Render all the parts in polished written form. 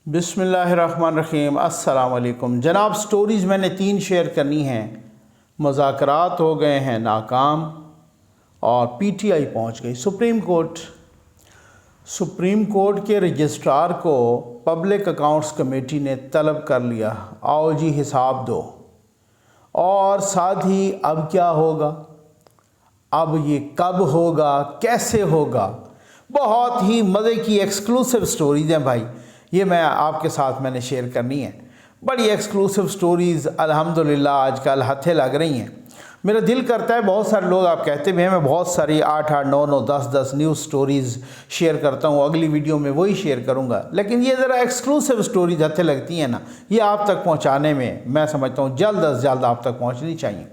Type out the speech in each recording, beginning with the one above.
بسم اللہ الرحمن الرحیم۔ السلام علیکم جناب۔ سٹوریز میں نے 3 شیئر کرنی ہیں۔ مذاکرات ہو گئے ہیں ناکام اور پی ٹی آئی پہنچ گئی سپریم کورٹ کے رجسٹرار کو پبلک اکاؤنٹس کمیٹی نے طلب کر لیا، آؤ جی حساب دو۔ اور ساتھ ہی اب کیا ہوگا، اب یہ کب ہوگا، کیسے ہوگا، بہت ہی مزے کی ایکسکلوسیو سٹوریز ہیں بھائی، یہ میں آپ کے ساتھ میں نے شیئر کرنی ہے۔ بڑی ایکسکلوسیو سٹوریز الحمدللہ آج کل ہتھے لگ رہی ہیں۔ میرا دل کرتا ہے، بہت سارے لوگ آپ کہتے بھی ہیں میں بہت ساری 8 9 10 نیوز سٹوریز شیئر کرتا ہوں، اگلی ویڈیو میں وہی شیئر کروں گا، لیکن یہ ذرا ایکسکلوسیو سٹوریز ہتھے لگتی ہیں نا، یہ آپ تک پہنچانے میں میں سمجھتا ہوں جلد از جلد آپ تک پہنچنی چاہیے۔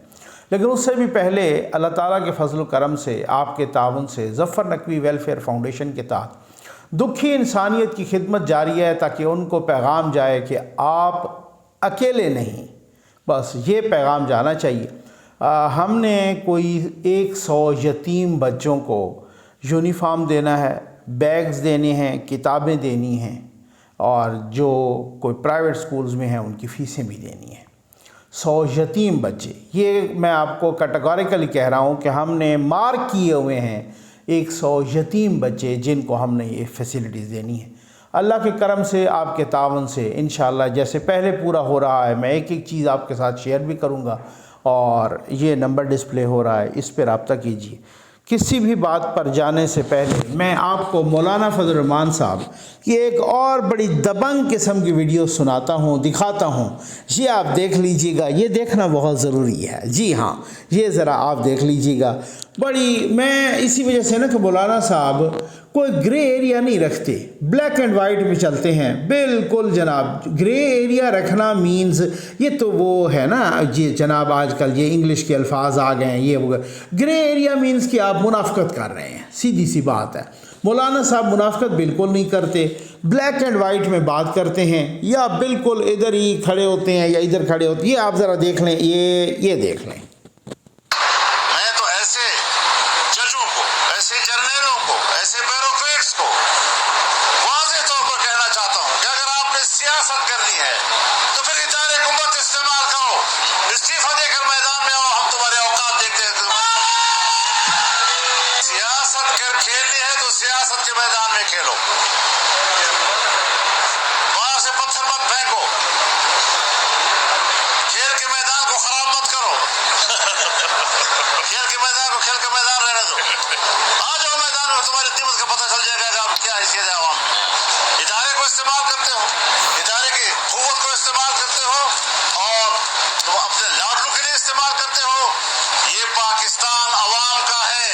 لیکن اس سے بھی پہلے اللہ تعالیٰ کے فضل و کرم سے، آپ کے تعاون سے ظفر نقوی ویلفیئر فاؤنڈیشن کے تحت دکھی انسانیت کی خدمت جاری ہے، تاکہ ان کو پیغام جائے کہ آپ اکیلے نہیں، بس یہ پیغام جانا چاہیے۔ ہم نے کوئی 100 یتیم بچوں کو یونیفارم دینا ہے، بیگز دینے ہیں، کتابیں دینی ہیں، اور جو کوئی پرائیویٹ سکولز میں ہیں ان کی فیسیں بھی دینی ہیں۔ 100 یتیم بچے، یہ میں آپ کو کیٹیگوریکلی کہہ رہا ہوں کہ ہم نے مارک کیے ہوئے ہیں 100 یتیم بچے جن کو ہم نے یہ فیسلٹیز دینی ہے۔ اللہ کے کرم سے، آپ کے تعاون سے انشاءاللہ جیسے پہلے پورا ہو رہا ہے، میں ایک چیز آپ کے ساتھ شیئر بھی کروں گا، اور یہ نمبر ڈسپلے ہو رہا ہے، اس پہ رابطہ کیجیے۔ کسی بھی بات پر جانے سے پہلے میں آپ کو مولانا فضل الرحمان صاحب کی ایک اور بڑی دبنگ قسم کی ویڈیو سناتا ہوں، دکھاتا ہوں، یہ آپ دیکھ لیجیے گا، یہ دیکھنا بہت ضروری ہے۔ جی ہاں، یہ ذرا آپ دیکھ لیجیے گا۔ میں اسی وجہ سے نا کہ مولانا صاحب کوئی گرے ایریا نہیں رکھتے، بلیک اینڈ وائٹ میں چلتے ہیں بالکل جناب۔ گرے ایریا رکھنا مینز یہ تو وہ ہے نا جی جناب، آج کل یہ انگلش کے الفاظ آ گئے ہیں، یہ وہ گرے ایریا مینز کہ آپ منافقت کر رہے ہیں، سیدھی سی بات ہے۔ مولانا صاحب منافقت بالکل نہیں کرتے، بلیک اینڈ وائٹ میں بات کرتے ہیں، یا بالکل ادھر ہی کھڑے ہوتے ہیں یا ادھر کھڑے ہوتے ہیں۔ یہ آپ ذرا دیکھ لیں، یہ دیکھ لیں۔ سیاست کے میدان میں کھیلو، باہر سے پتھر مت پھینکو، کھیل کے میدان کو خراب مت کرو، کھیل کے میدان کو کھیل کا میدان رہنے دو۔ آ جاؤ میدان میں، تمہاری قیمت کا پتہ چل جائے گا کہ آپ کیا حیثیت ہے عوام میں۔ ادارے کو استعمال کرتے ہو، ادارے کی قوت کو استعمال کرتے ہو، اور تم اپنے لاڈلوں کے لیے استعمال کرتے ہو۔ یہ پاکستان عوام کا ہے،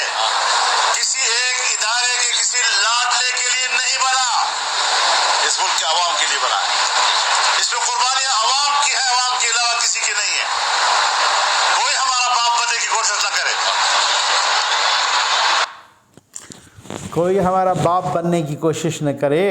کسی ایک ادارے کے کسی لاڈلے کے لیے نہیں بنا، اس ملک کے عوام کے لیے بنا ہے۔ اس میں قربانیاں عوام کی ہے، عوام کے علاوہ کسی کی نہیں ہے۔ کوئی ہمارا باپ بننے کی کوشش نہ کرے، کوئی ہمارا باپ بننے کی کوشش نہ کرے۔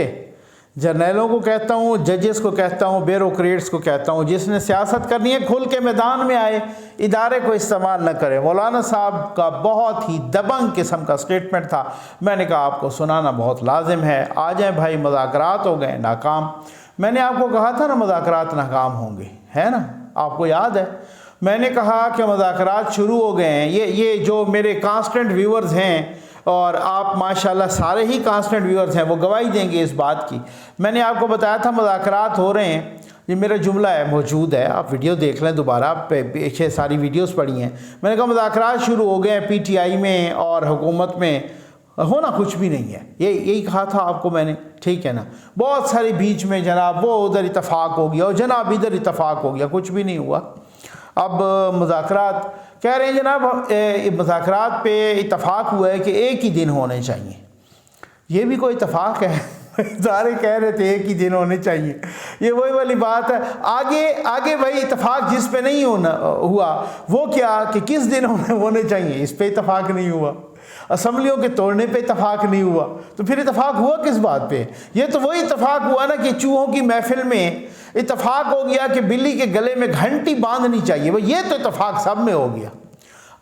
جرنیلوں کو کہتا ہوں، ججز کو کہتا ہوں، بیوروکریٹس کو کہتا ہوں، جس نے سیاست کرنی ہے کھل کے میدان میں آئے، ادارے کو استعمال نہ کرے۔ مولانا صاحب کا بہت ہی دبنگ قسم کا سٹیٹمنٹ تھا، میں نے کہا آپ کو سنانا بہت لازم ہے۔ آ جائیں بھائی، مذاکرات ہو گئے ناکام۔ میں نے آپ کو کہا تھا نا مذاکرات ناکام ہوں گے، ہے نا، آپ کو یاد ہے؟ میں نے کہا کہ مذاکرات شروع ہو گئے ہیں۔ یہ جو میرے کانسٹنٹ ویورز ہیں، اور آپ ماشاءاللہ سارے ہی کانسٹنٹ ویورز ہیں، وہ گواہی دیں گے اس بات کی۔ میں نے آپ کو بتایا تھا مذاکرات ہو رہے ہیں، یہ میرا جملہ ہے، موجود ہے، آپ ویڈیو دیکھ لیں دوبارہ، پیچھے ساری ویڈیوز پڑی ہیں۔ میں نے کہا مذاکرات شروع ہو گئے ہیں پی ٹی آئی میں اور حکومت میں، ہونا کچھ بھی نہیں ہے، یہی کہا تھا آپ کو میں نے، ٹھیک ہے نا۔ بہت سارے بیچ میں جناب وہ ادھر اتفاق ہو گیا اور جناب ادھر اتفاق ہو گیا، کچھ بھی نہیں ہوا۔ اب مذاکرات کہہ رہے ہیں جناب، مذاکرات پہ اتفاق ہوا ہے کہ ایک ہی دن ہونے چاہیے۔ یہ بھی کوئی اتفاق ہے؟ سارے کہہ رہے تھے ایک ہی دن ہونے چاہیے، یہ وہی والی بات ہے۔ آگے بھائی اتفاق جس پہ نہیں ہوا وہ کیا کہ کس دن ہونے چاہیے، اس پہ اتفاق نہیں ہوا۔ اسمبلیوں کے توڑنے پہ اتفاق نہیں ہوا، تو پھر اتفاق ہوا کس بات پہ؟ یہ تو وہی اتفاق ہوا نا کہ چوہوں کی محفل میں اتفاق ہو گیا کہ بلی کے گلے میں گھنٹی باندھنی چاہیے، یہ تو اتفاق سب میں ہو گیا۔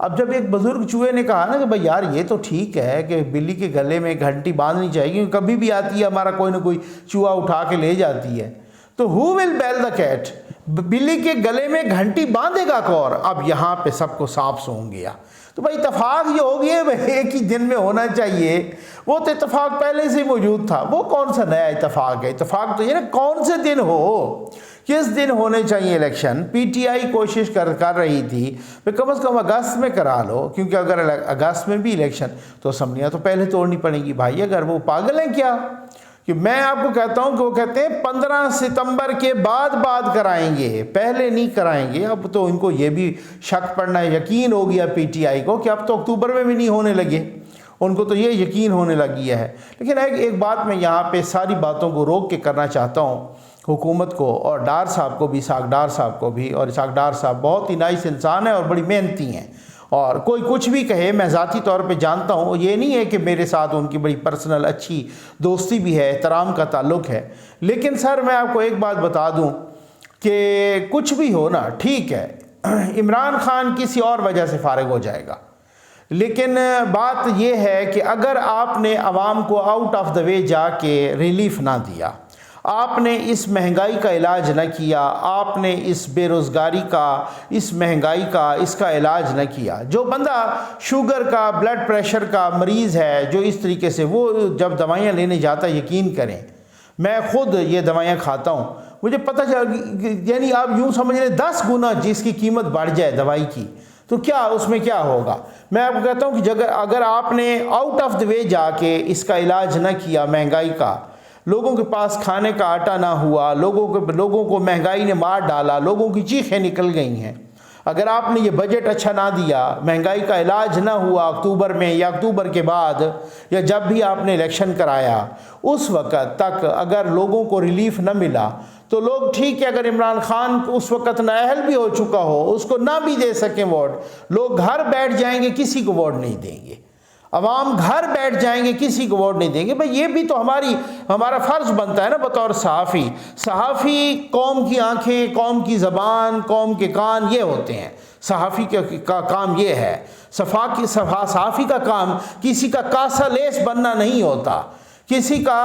اب جب ایک بزرگ چوہے نے کہا نا کہ بھائی یار یہ تو ٹھیک ہے کہ بلی کے گلے میں گھنٹی باندھنی چاہیے کیونکہ کبھی بھی آتی ہے ہمارا کوئی نہ کوئی چوہا اٹھا کے لے جاتی ہے، تو ہو ول بیل دا کیٹ، بلی کے گلے میں گھنٹی باندھے گا کون؟ اب یہاں پہ سب کو سانپ سونگ گیا۔ تو بھائی اتفاق یہ ہو گیا بھائی ایک ہی دن میں ہونا چاہیے، وہ تو اتفاق پہلے سے موجود تھا، وہ کون سا نیا اتفاق ہے؟ اتفاق تو یہ نا کون سے دن ہو، کس دن ہونے چاہیے الیکشن۔ پی ٹی آئی کوشش کر رہی تھی کہ کم از کم اگست میں کرا لو، کیونکہ اگر اگست میں بھی الیکشن تو اسمبلیاں تو پہلے توڑنی پڑیں گی۔ بھائی اگر وہ پاگل ہیں کیا کہ میں آپ کو کہتا ہوں کہ وہ کہتے ہیں 15 ستمبر کے بعد کرائیں گے، پہلے نہیں کرائیں گے۔ اب تو ان کو یہ بھی شک پڑنا یقین ہو گیا پی ٹی آئی کو کہ اب تو اکتوبر میں بھی نہیں ہونے لگے، ان کو تو یہ یقین ہونے لگ گیا ہے۔ لیکن ایک بات میں یہاں پہ ساری باتوں کو روک کے کرنا چاہتا ہوں حکومت کو اور ڈار صاحب کو بھی، اسحاق ڈار صاحب کو بھی، اور اسحاق ڈار صاحب بہت ہی نائس انسان ہیں اور بڑی محنتی ہیں، اور کوئی کچھ بھی کہے میں ذاتی طور پہ جانتا ہوں، یہ نہیں ہے کہ میرے ساتھ ان کی بڑی پرسنل اچھی دوستی بھی ہے، احترام کا تعلق ہے، لیکن سر میں آپ کو ایک بات بتا دوں کہ کچھ بھی ہو نا ٹھیک ہے، عمران خان کسی اور وجہ سے فارغ ہو جائے گا، لیکن بات یہ ہے کہ اگر آپ نے عوام کو آؤٹ آف دا وے جا کے ریلیف نہ دیا، آپ نے اس مہنگائی کا علاج نہ کیا، آپ نے اس بے روزگاری کا، اس مہنگائی کا، اس کا علاج نہ کیا، جو بندہ شوگر کا، بلڈ پریشر کا مریض ہے جو اس طریقے سے، وہ جب دوائیاں لینے جاتا ہے، یقین کریں میں خود یہ دوائیاں کھاتا ہوں، مجھے پتہ چلا، یعنی آپ یوں سمجھ لیں 10 گنا جس کی قیمت بڑھ جائے دوائی کی تو کیا اس میں کیا ہوگا۔ میں آپ کو کہتا ہوں کہ اگر آپ نے آؤٹ آف دا وے جا کے اس کا علاج نہ کیا، مہنگائی کا، لوگوں کے پاس کھانے کا آٹا نہ ہوا، لوگوں کو مہنگائی نے مار ڈالا، لوگوں کی چیخیں نکل گئی ہیں، اگر آپ نے یہ بجٹ اچھا نہ دیا، مہنگائی کا علاج نہ ہوا اکتوبر میں یا اکتوبر کے بعد یا جب بھی آپ نے الیکشن کرایا، اس وقت تک اگر لوگوں کو ریلیف نہ ملا تو لوگ ٹھیک ہے، اگر عمران خان کو اس وقت نااہل بھی ہو چکا ہو، اس کو نہ بھی دے سکیں ووٹ، لوگ گھر بیٹھ جائیں گے، کسی کو ووٹ نہیں دیں گے، عوام گھر بیٹھ جائیں گے، کسی کو ووٹ نہیں دیں گے۔ بھئی یہ بھی تو ہمارا فرض بنتا ہے نا بطور صحافی قوم کی آنکھیں، قوم کی زبان، قوم کے کان یہ ہوتے ہیں، صحافی کا کام یہ ہے، صحافی کا کام کسی کا کاسا لیس بننا نہیں ہوتا، کسی کا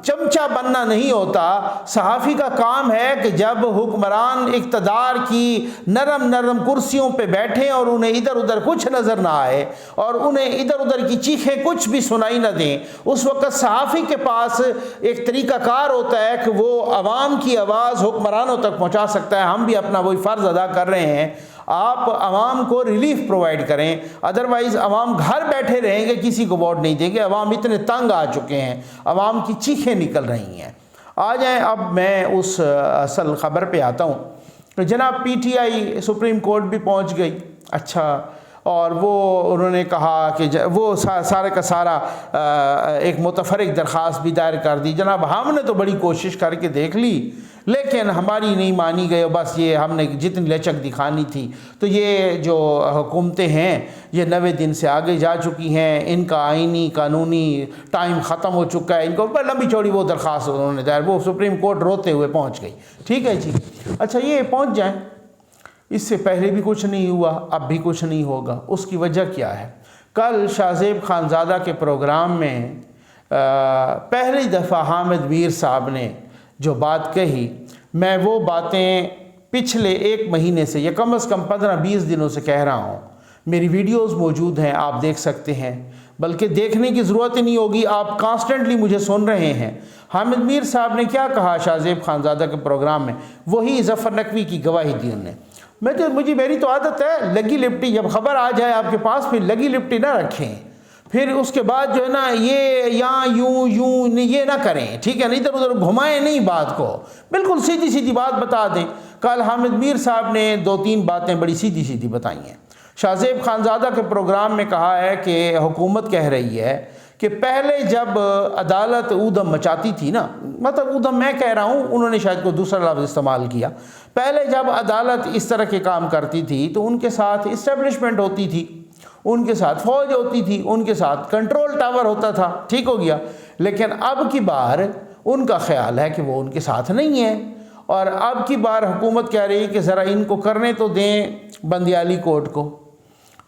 چمچہ بننا نہیں ہوتا، صحافی کا کام ہے کہ جب حکمران اقتدار کی نرم کرسیوں پہ بیٹھیں اور انہیں ادھر ادھر کچھ نظر نہ آئے اور انہیں ادھر ادھر کی چیخیں کچھ بھی سنائی نہ دیں، اس وقت صحافی کے پاس ایک طریقہ کار ہوتا ہے کہ وہ عوام کی آواز حکمرانوں تک پہنچا سکتا ہے۔ ہم بھی اپنا وہی فرض ادا کر رہے ہیں، آپ عوام کو ریلیف پرووائڈ کریں، ادروائز عوام گھر بیٹھے رہیں گے، کسی کو ووٹ نہیں دیں گے، عوام اتنے تنگ آ چکے ہیں، عوام کی چیخیں نکل رہی ہیں۔ آ جائیں اب میں اس اصل خبر پہ آتا ہوں کہ جناب P T I supreme court بھی پہنچ گئی، اچھا، اور انہوں نے کہا کہ وہ سارے کا سارا ایک متفرق درخواست بھی دائر کر دی، جناب ہم نے تو بڑی کوشش کر کے دیکھ لی لیکن ہماری نہیں مانی گئی، بس یہ ہم نے جتنی لچک دکھانی تھی، تو یہ جو حکومتیں ہیں یہ 90 دن سے آگے جا چکی ہیں، ان کا آئینی قانونی ٹائم ختم ہو چکا ہے، ان کو لمبی چوڑی وہ درخواست انہوں نے دائر، وہ سپریم کورٹ روتے ہوئے پہنچ گئی، ٹھیک ہے جی، اچھا یہ پہنچ جائیں، اس سے پہلے بھی کچھ نہیں ہوا، اب بھی کچھ نہیں ہوگا، اس کی وجہ کیا ہے؟ کل شاہ زیب خانزادہ کے پروگرام میں پہلی دفعہ حامد میر صاحب نے جو بات کہی، میں وہ باتیں پچھلے 1 مہینے سے یا کم از کم 15-20 دنوں سے کہہ رہا ہوں، میری ویڈیوز موجود ہیں، آپ دیکھ سکتے ہیں، بلکہ دیکھنے کی ضرورت ہی نہیں ہوگی، آپ کانسٹنٹلی مجھے سن رہے ہیں۔ حامد میر صاحب نے کیا کہا شاہ زیب خانزادہ کے پروگرام میں؟ وہی ظفر نقوی کی گواہی دی انہوں نے۔ میری تو عادت ہے لگی لپٹی، جب خبر آ جائے آپ کے پاس پھر لگی لپٹی نہ رکھیں، پھر اس کے بعد جو ہے نا یہ یہاں یوں یہ نہ کریں، ٹھیک ہے، ادھر ادھر گھمائیں نہیں بات کو، بالکل سیدھی سیدھی بات بتا دیں۔ کل حامد میر صاحب نے 2-3 باتیں بڑی سیدھی سیدھی بتائی ہیں۔ شاہ زیب خانزادہ کے پروگرام میں کہا ہے کہ حکومت کہہ رہی ہے کہ پہلے جب عدالت اودم مچاتی تھی نا، مطلب اودم میں کہہ رہا ہوں، انہوں نے شاید کوئی دوسرا لفظ استعمال کیا، پہلے جب عدالت اس طرح کے کام کرتی تھی تو ان کے ساتھ اسٹیبلشمنٹ ہوتی تھی، ان کے ساتھ فوج ہوتی تھی، ان کے ساتھ کنٹرول ٹاور ہوتا تھا، ٹھیک ہو گیا، لیکن اب کی بار ان کا خیال ہے کہ وہ ان کے ساتھ نہیں ہے، اور اب کی بار حکومت کہہ رہی ہے کہ ذرا ان کو کرنے تو دیں بندیالی کورٹ کو،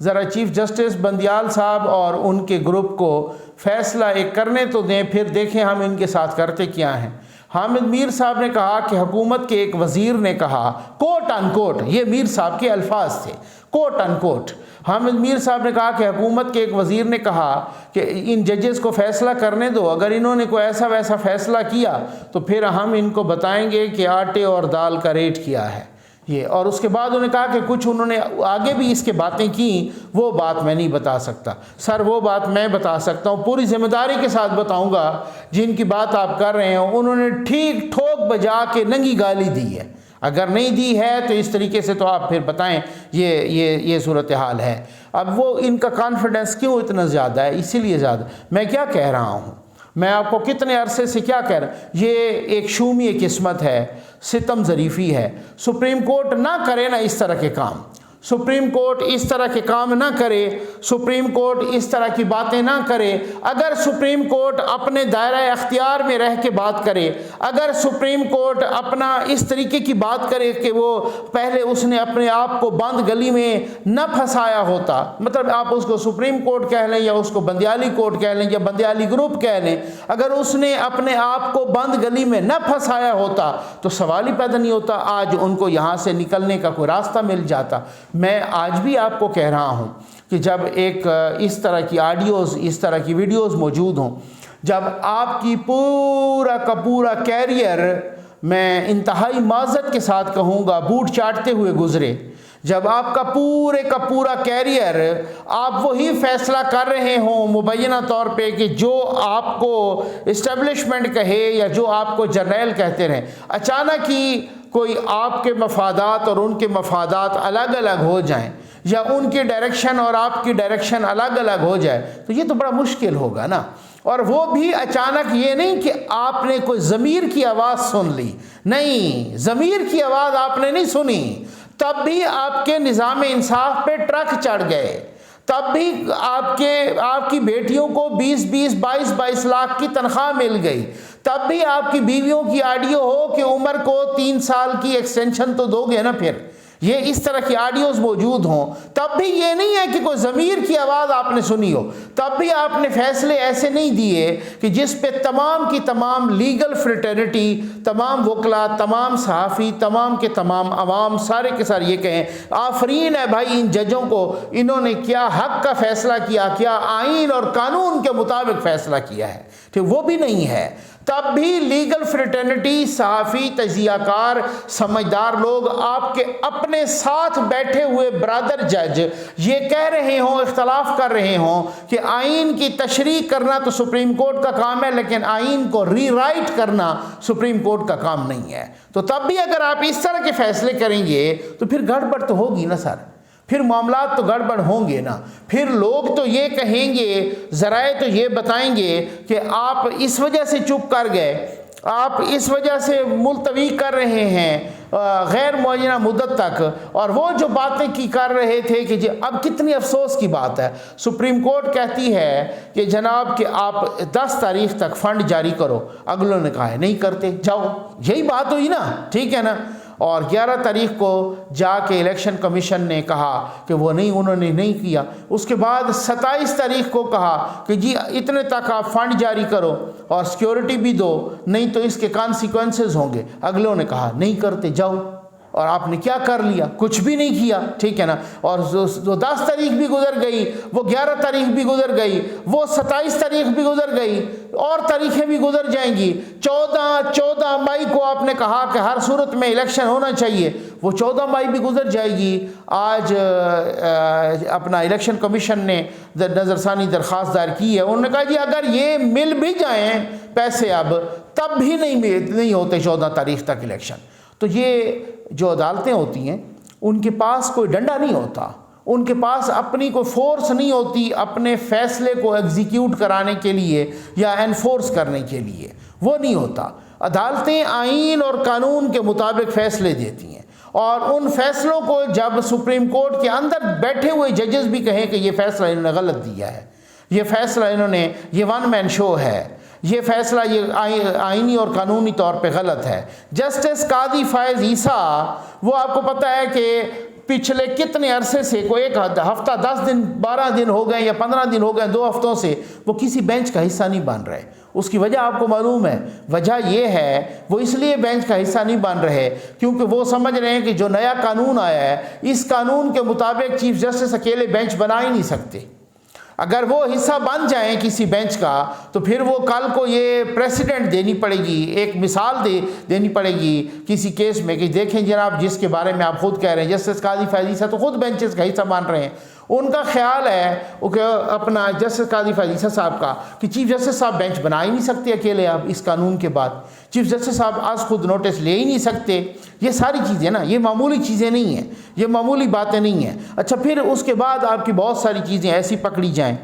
ذرا چیف جسٹس بندیال صاحب اور ان کے گروپ کو فیصلہ ایک کرنے تو دیں، پھر دیکھیں ہم ان کے ساتھ کرتے کیا ہیں۔ حامد میر صاحب نے کہا کہ حکومت کے ایک وزیر نے کہا، کوٹ ان کوٹ، یہ میر صاحب کے الفاظ تھے، کوٹ ان کوٹ، حامد میر صاحب نے کہا کہ حکومت کے ایک وزیر نے کہا کہ ان ججز کو فیصلہ کرنے دو، اگر انہوں نے کوئی ایسا ویسا فیصلہ کیا تو پھر ہم ان کو بتائیں گے کہ آٹے اور دال کا ریٹ کیا ہے یہ۔ اور اس کے بعد انہوں نے کہا کہ کچھ انہوں نے آگے بھی اس کے باتیں کی، وہ بات میں نہیں بتا سکتا۔ سر وہ بات میں بتا سکتا ہوں، پوری ذمہ داری کے ساتھ بتاؤں گا، جن کی بات آپ کر رہے ہیں انہوں نے ٹھیک ٹھوک بجا کے ننگی گالی دی ہے، اگر نہیں دی ہے تو اس طریقے سے تو آپ پھر بتائیں یہ صورتحال ہے۔ اب وہ ان کا کانفیڈنس کیوں اتنا زیادہ ہے؟ اسی لیے زیادہ، میں کیا کہہ رہا ہوں، میں آپ کو کتنے عرصے سے کیا کہہ رہا ہوں، یہ ایک شومی قسمت ہے، ستم ظریفی ہے۔ سپریم کورٹ نہ کرے نا اس طرح کے کام، سپریم کورٹ اس طرح کے کام نہ کرے، سپریم کورٹ اس طرح کی باتیں نہ کرے۔ اگر سپریم کورٹ اپنے دائرہ اختیار میں رہ کے بات کرے، اگر سپریم کورٹ اپنا اس طریقے کی بات کرے کہ وہ پہلے اس نے اپنے آپ کو بند گلی میں نہ پھنسایا ہوتا، مطلب آپ اس کو سپریم کورٹ کہہ لیں یا اس کو بندیالی کورٹ کہہ لیں یا بندیالی گروپ کہہ لیں، اگر اس نے اپنے آپ کو بند گلی میں نہ پھنسایا ہوتا تو سوال ہی پیدا نہیں ہوتا، آج ان کو یہاں سے نکلنے کا کوئی راستہ مل جاتا۔ میں آج بھی آپ کو کہہ رہا ہوں کہ جب ایک اس طرح کی آڈیوز، اس طرح کی ویڈیوز موجود ہوں، جب آپ کی پورا کا پورا کیریئر، میں انتہائی معذرت کے ساتھ کہوں گا، بوٹ چاٹتے ہوئے گزرے، جب آپ کا پورے کا پورا کیریئر آپ وہی فیصلہ کر رہے ہوں مبینہ طور پہ کہ جو آپ کو اسٹیبلشمنٹ کہے یا جو آپ کو جرنیل کہتے رہیں، اچانک ہی کوئی آپ کے مفادات اور ان کے مفادات الگ الگ ہو جائیں، یا ان کی ڈائریکشن اور آپ کی ڈائریکشن الگ الگ ہو جائے، تو یہ تو بڑا مشکل ہوگا نا۔ اور وہ بھی اچانک، یہ نہیں کہ آپ نے کوئی ضمیر کی آواز سن لی، نہیں، ضمیر کی آواز آپ نے نہیں سنی، تب بھی آپ کے نظام انصاف پہ ٹرک چڑھ گئے، تب بھی آپ کی بیٹیوں کو 22 لاکھ کی تنخواہ مل گئی، تب بھی آپ کی بیویوں کی آڈیو ہو کہ عمر کو 3 سال کی ایکسٹینشن تو دو گے نا، پھر یہ اس طرح کی آڈیوز موجود ہوں، تب بھی یہ نہیں ہے کہ کوئی ضمیر کی آواز آپ نے سنی ہو، تب بھی آپ نے فیصلے ایسے نہیں دیے کہ جس پہ تمام کی تمام لیگل فریٹرنٹی، تمام وکلا، تمام صحافی، تمام کے تمام عوام، سارے کے سارے یہ کہیں آفرین ہے بھائی ان ججوں کو، انہوں نے کیا حق کا فیصلہ کیا، کیا آئین اور قانون کے مطابق فیصلہ کیا ہے، ٹھیک، وہ بھی نہیں ہے۔ تب بھی لیگل فریٹرنٹی، صحافی، تجزیہ کار، سمجھدار لوگ، آپ کے اپنے ساتھ بیٹھے ہوئے برادر جج یہ کہہ رہے ہوں، اختلاف کر رہے ہوں کہ آئین کی تشریح کرنا تو سپریم کورٹ کا کام ہے، لیکن آئین کو ری رائٹ کرنا سپریم کورٹ کا کام نہیں ہے، تو تب بھی اگر آپ اس طرح کے فیصلے کریں گے تو پھر گڑبڑ تو ہوگی نا سر، پھر معاملات تو گڑبڑ ہوں گے نا، پھر لوگ تو یہ کہیں گے، ذرائع تو یہ بتائیں گے کہ آپ اس وجہ سے چپ کر گئے، آپ اس وجہ سے ملتوی کر رہے ہیں غیر معینہ مدت تک، اور وہ جو باتیں کی کر رہے تھے کہ جی اب کتنی افسوس کی بات ہے، سپریم کورٹ کہتی ہے کہ جناب کہ آپ 10 تاریخ تک فنڈ جاری کرو، اگلوں نے کہا ہے نہیں کرتے، جاؤ، یہی بات ہوئی نا، ٹھیک ہے نا، اور 11 تاریخ کو جا کے الیکشن کمیشن نے کہا کہ وہ نہیں، انہوں نے نہیں کیا، اس کے بعد 27 تاریخ کو کہا کہ جی اتنے تک آپ فنڈ جاری کرو اور سیکیورٹی بھی دو، نہیں تو اس کے کانسیکوینسز ہوں گے، اگلوں نے کہا نہیں کرتے، جاؤ، اور آپ نے کیا کر لیا؟ کچھ بھی نہیں کیا، ٹھیک ہے نا، اور جو 10 تاریخ بھی گزر گئی، وہ 11 تاریخ بھی گزر گئی، وہ 27 تاریخ بھی گزر گئی، اور تاریخیں بھی گزر جائیں گی۔ 14 مئی کو آپ نے کہا کہ ہر صورت میں الیکشن ہونا چاہیے، وہ 14 مئی بھی گزر جائے گی۔ آج اپنا الیکشن کمیشن نے نظر ثانی درخواست دائر کی ہے، انہوں نے کہا جی اگر یہ مل بھی جائیں پیسے اب، تب بھی نہیں ہوتے 14 تاریخ تک الیکشن۔ تو یہ جو عدالتیں ہوتی ہیں ان کے پاس کوئی ڈنڈا نہیں ہوتا، ان کے پاس اپنی کوئی فورس نہیں ہوتی اپنے فیصلے کو ایگزیکیوٹ کرانے کے لیے یا انفورس کرنے کے لیے، وہ نہیں ہوتا۔ عدالتیں آئین اور قانون کے مطابق فیصلے دیتی ہیں، اور ان فیصلوں کو جب سپریم کورٹ کے اندر بیٹھے ہوئے ججز بھی کہیں کہ یہ فیصلہ انہوں نے غلط دیا ہے، یہ فیصلہ انہوں نے، یہ ون مین شو ہے، یہ فیصلہ یہ آئینی اور قانونی طور پہ غلط ہے۔ جسٹس قاضی فائز عیسیٰ، وہ آپ کو پتہ ہے کہ پچھلے کتنے عرصے سے، کوئی ایک ہفتہ 10 دن 12 دن ہو گئے یا 15 دن ہو گئے، 2 ہفتوں سے وہ کسی بینچ کا حصہ نہیں بن رہے۔ اس کی وجہ آپ کو معلوم ہے، وجہ یہ ہے وہ اس لیے بینچ کا حصہ نہیں بن رہے کیونکہ وہ سمجھ رہے ہیں کہ جو نیا قانون آیا ہے اس قانون کے مطابق چیف جسٹس اکیلے بینچ بنا ہی نہیں سکتے۔ اگر وہ حصہ بن جائیں کسی بینچ کا تو پھر وہ کل کو یہ پریسیڈنٹ دینی پڑے گی، ایک مثال دینی پڑے گی کسی کیس میں کہ دیکھیں جناب جس کے بارے میں آپ خود کہہ رہے ہیں جسٹس قاضی فیض عیسیٰ تو خود بینچز کا حصہ بن رہے ہیں۔ ان کا خیال ہے کہ اپنا جسٹس قاضی فیض عیسیٰ صاحب کا کہ چیف جسٹس صاحب بینچ بنا ہی نہیں سکتے اکیلے آپ اس قانون کے بعد، چیف جسٹس صاحب آج خود نوٹس لے ہی نہیں سکتے۔ یہ ساری چیزیں نا، یہ معمولی چیزیں نہیں ہیں، یہ معمولی باتیں نہیں ہیں۔ اچھا پھر اس کے بعد آپ کی بہت ساری چیزیں ایسی پکڑی جائیں۔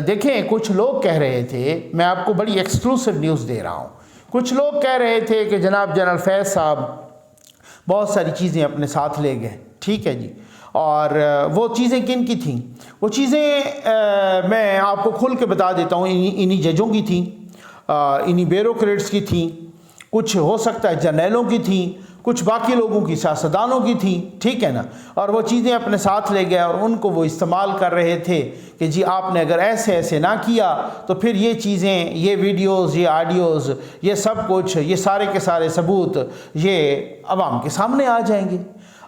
دیکھیں کچھ لوگ کہہ رہے تھے، میں آپ کو بڑی ایکسکلوسیو نیوز دے رہا ہوں، کچھ لوگ کہہ رہے تھے کہ جناب جنرل فیض صاحب بہت ساری چیزیں اپنے ساتھ لے گئے، ٹھیک ہے جی، اور وہ چیزیں کن کی تھیں؟ وہ چیزیں میں آپ کو کھل کے بتا دیتا ہوں، انہی ججوں کی تھیں، انہی بیوروکریٹس کی تھیں، کچھ ہو سکتا ہے جرنیلوں کی تھیں، کچھ باقی لوگوں کی سیاستدانوں کی تھیں، ٹھیک ہے نا، اور وہ چیزیں اپنے ساتھ لے گئے اور ان کو وہ استعمال کر رہے تھے کہ جی آپ نے اگر ایسے نہ کیا تو پھر یہ چیزیں، یہ ویڈیوز، یہ آڈیوز، یہ سب کچھ، یہ سارے کے سارے ثبوت یہ عوام کے سامنے آ جائیں گے۔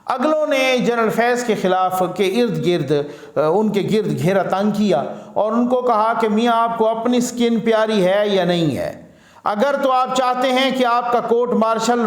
اگلوں نے جنرل فیض کے خلاف کے ارد گرد ان کے گرد گھیرا تنگ کیا اور ان کو کہا کہ میاں آپ کو اپنی سکن پیاری ہے یا نہیں ہے؟ اگر تو آپ چاہتے ہیں کہ آپ کا کورٹ مارشل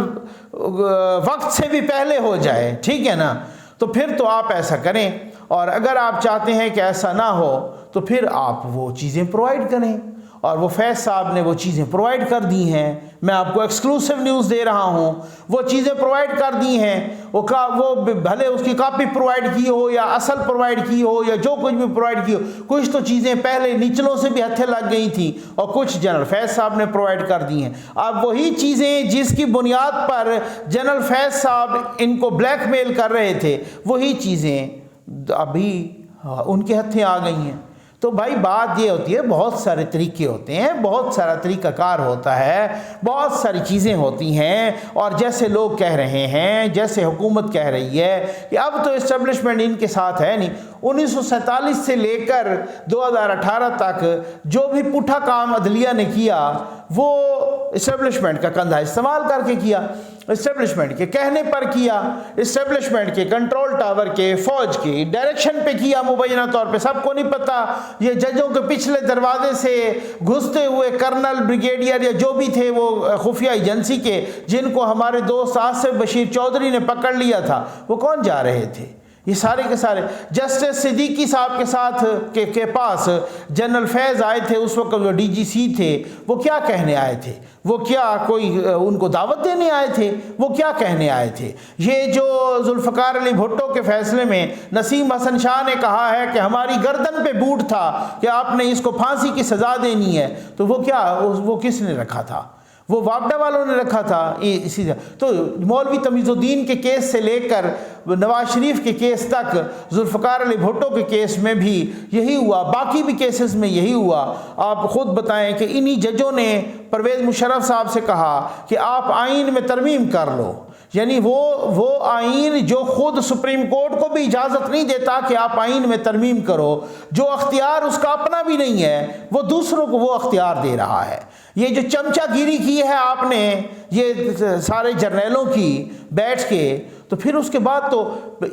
وقت سے بھی پہلے ہو جائے، ٹھیک ہے نا، تو پھر تو آپ ایسا کریں، اور اگر آپ چاہتے ہیں کہ ایسا نہ ہو تو پھر آپ وہ چیزیں پرووائڈ کریں، اور وہ فیض صاحب نے وہ چیزیں پرووائڈ کر دی ہیں۔ میں آپ کو ایکسکلوسیو نیوز دے رہا ہوں، وہ چیزیں پرووائڈ کر دی ہیں، وہ بھلے اس کی کاپی پرووائڈ کی ہو یا اصل پرووائڈ کی ہو یا جو کچھ بھی پرووائڈ کی ہو، کچھ تو چیزیں پہلے نچلوں سے بھی ہتھے لگ گئی تھیں اور کچھ جنرل فیض صاحب نے پرووائڈ کر دی ہیں۔ اب وہی چیزیں جس کی بنیاد پر جنرل فیض صاحب ان کو بلیک میل کر رہے تھے، وہی چیزیں ابھی ان کے ہتھیں آ گئی ہیں۔ تو بھائی بات یہ ہوتی ہے، بہت سارے طریقے ہوتے ہیں، بہت سارا طریقہ کار ہوتا ہے، بہت ساری چیزیں ہوتی ہیں، اور جیسے لوگ کہہ رہے ہیں، جیسے حکومت کہہ رہی ہے کہ اب تو اسٹیبلشمنٹ ان کے ساتھ ہے نہیں۔ 1947 سے لے کر 2018 تک جو بھی پٹھا کام عدلیہ نے کیا وہ اسٹیبلشمنٹ کا کندھا استعمال کر کے کیا، اسٹیبلشمنٹ کے کہنے پر کیا، اسٹیبلشمنٹ کے کنٹرول ٹاور کے، فوج کی ڈائریکشن پہ کیا مبینہ طور پہ۔ سب کو نہیں پتا یہ ججوں کے پچھلے دروازے سے گھستے ہوئے کرنل، بریگیڈیئر یا جو بھی تھے وہ خفیہ ایجنسی کے، جن کو ہمارے دوست آصف بشیر چودھری نے پکڑ لیا تھا، وہ کون جا رہے تھے؟ یہ سارے کے سارے جسٹس صدیقی صاحب کے ساتھ کے پاس جنرل فیض آئے تھے، اس وقت جو ڈی جی سی تھے، وہ کیا کہنے آئے تھے؟ وہ کیا کوئی ان کو دعوت دینے آئے تھے؟ وہ کیا کہنے آئے تھے؟ یہ جو ذوالفقار علی بھٹو کے فیصلے میں نسیم حسن شاہ نے کہا ہے کہ ہماری گردن پہ بوٹ تھا کہ آپ نے اس کو پھانسی کی سزا دینی ہے، تو وہ کیا، وہ کس نے رکھا تھا؟ وہ واپڈا والوں نے رکھا تھا۔ اسی طرح تو مولوی تمیز الدین کے کیس سے لے کر نواز شریف کے کیس تک، ذوالفقار علی بھٹو کے کیس میں بھی یہی ہوا، باقی بھی کیسز میں یہی ہوا۔ آپ خود بتائیں کہ انہی ججوں نے پرویز مشرف صاحب سے کہا کہ آپ آئین میں ترمیم کر لو، یعنی وہ آئین جو خود سپریم کورٹ کو بھی اجازت نہیں دیتا کہ آپ آئین میں ترمیم کرو، جو اختیار اس کا اپنا بھی نہیں ہے، وہ دوسروں کو وہ اختیار دے رہا ہے۔ یہ جو چمچہ گیری کی ہے آپ نے یہ سارے جرنیلوں کی بیٹھ کے، تو پھر اس کے بعد تو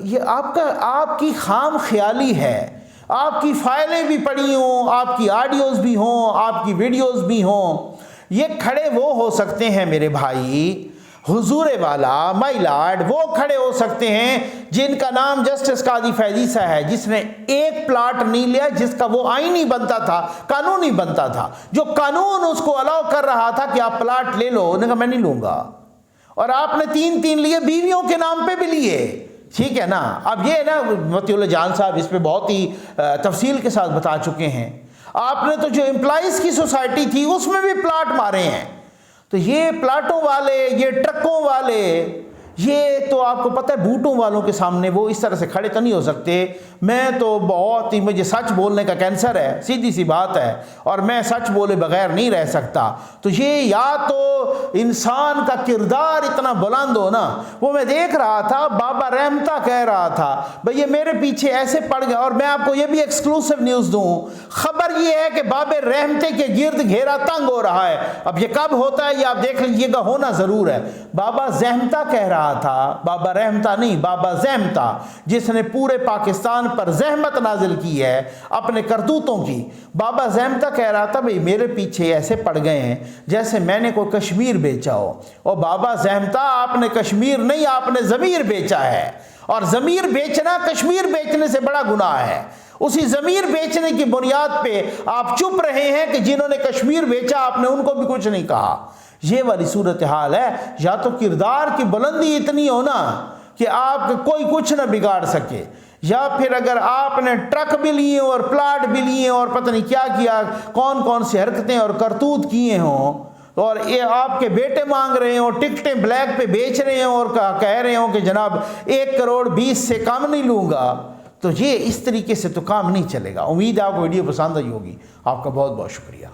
یہ آپ کی خام خیالی ہے، آپ کی فائلیں بھی پڑی ہوں، آپ کی آڈیوز بھی ہوں، آپ کی ویڈیوز بھی ہوں۔ یہ کھڑے وہ ہو سکتے ہیں میرے بھائی، حضور والا مائی لارڈ، وہ کھڑے ہو سکتے ہیں جن کا نام جسٹس قاضی فیض عیسیٰ ہے، جس نے ایک پلاٹ نہیں لیا جس کا وہ آئین ہی بنتا تھا، قانون ہی بنتا تھا، جو قانون اس کو الاؤ کر رہا تھا کہ آپ پلاٹ لے لو، انہوں نے کہا میں نہیں لوں گا، اور آپ نے 3 لیے، بیویوں کے نام پہ بھی لیے، ٹھیک ہے نا۔ اب یہ نا متی اللہ جان صاحب اس پہ بہت ہی تفصیل کے ساتھ بتا چکے ہیں۔ آپ نے تو جو امپلائیز کی سوسائٹی تھی اس میں بھی پلاٹ مارے ہیں۔ تو یہ پلاٹوں والے، یہ ٹرکوں والے، یہ تو آپ کو پتہ ہے بھوٹوں والوں کے سامنے وہ اس طرح سے کھڑے تو نہیں ہو سکتے. میں تو بہت ہی مجھے سچ بولنے کا کینسر ہے, سیدھی سی بات ہے, اور میں سچ بولے بغیر نہیں رہ سکتا. تو یہ یا تو انسان کا کردار اتنا بلند ہو نا. وہ میں دیکھ رہا تھا بابا رحمتہ کہہ رہا تھا بھئی یہ میرے پیچھے ایسے پڑ گیا. اور میں آپ کو یہ بھی ایکسکلوسیو نیوز دوں, خبر یہ ہے کہ بابا رحمتے کے گرد گھیرا تنگ ہو رہا ہے. اب یہ کب ہوتا ہے یہ آپ دیکھ لیجیے گا, ہونا ضرور ہے. بابا زحمتہ کہہ رہا تھا, بابا رحمتہ نہیں, بابا زحمتہ, جس نے پورے پاکستان پر زحمت نازل کی ہے اپنے کرتوتوں کی. بابا زحمتہ کہہ رہا تھا بھئی میرے پیچھے ایسے پڑ گئے ہیں جیسے میں نے کوئی کشمیر بیچا ہو. اور بابا زحمتہ آپ نے کشمیر نہیں, آپ نے ضمیر بیچا ہے, اور ضمیر بیچنا کشمیر بیچنے سے بڑا گناہ ہے. اسی ضمیر بیچنے کی بنیاد پہ آپ چپ رہے ہیں کہ جنہوں نے کشمیر بیچا آپ نے ان کو بھی کچھ نہیں کہا. یہ والی صورتحال ہے. یا تو کردار کی بلندی اتنی ہو نا کہ آپ کوئی کچھ نہ بگاڑ سکے, یا پھر اگر آپ نے ٹرک بھی لیے اور پلاٹ بھی لیے اور پتہ نہیں کیا کیا, کون کون سی حرکتیں اور کرتوت کیے ہوں, اور یہ آپ کے بیٹے مانگ رہے ہوں, ٹکٹیں بلیک پہ بیچ رہے ہوں اور کہہ رہے ہوں کہ جناب 1,20,00,000 سے کم نہیں لوں گا, تو یہ اس طریقے سے تو کام نہیں چلے گا. امید ہے آپ کو ویڈیو پسند آئی ہوگی. آپ کا بہت بہت شکریہ.